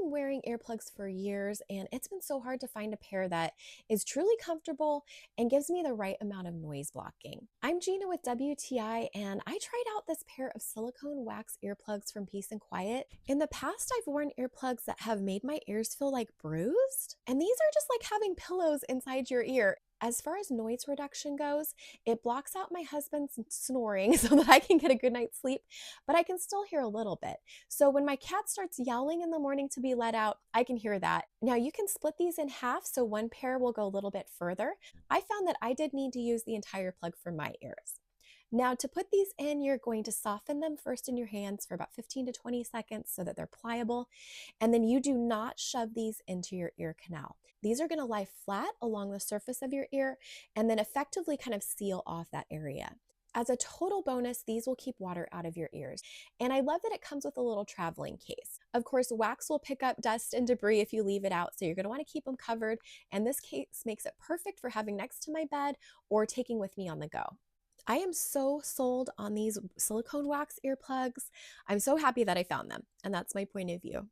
been wearing earplugs for years, and it's been so hard to find a pair that is truly comfortable and gives me the right amount of noise blocking. I'm Gina with WTI, and I tried out this pair of silicone wax earplugs from Peace and Quiet. In the past, I've worn earplugs that have made my ears feel like bruised, and these are just like having pillows inside your ear. As far as noise reduction goes, it blocks out my husband's snoring so that I can get a good night's sleep, but I can still hear a little bit. So when my cat starts yowling in the morning to be let out, I can hear that. Now you can split these in half so one pair will go a little bit further. I found that I did need to use the entire plug for my ears. Now to put these in, you're going to soften them first in your hands for about 15 to 20 seconds so that they're pliable. And then you do not shove these into your ear canal. These are going to lie flat along the surface of your ear and then effectively kind of seal off that area. As a total bonus, these will keep water out of your ears. And I love that it comes with a little traveling case. Of course, wax will pick up dust and debris if you leave it out, so you're going to want to keep them covered. And this case makes it perfect for having next to my bed or taking with me on the go. I am so sold on these silicone wax earplugs. I'm so happy that I found them, and that's my point of view.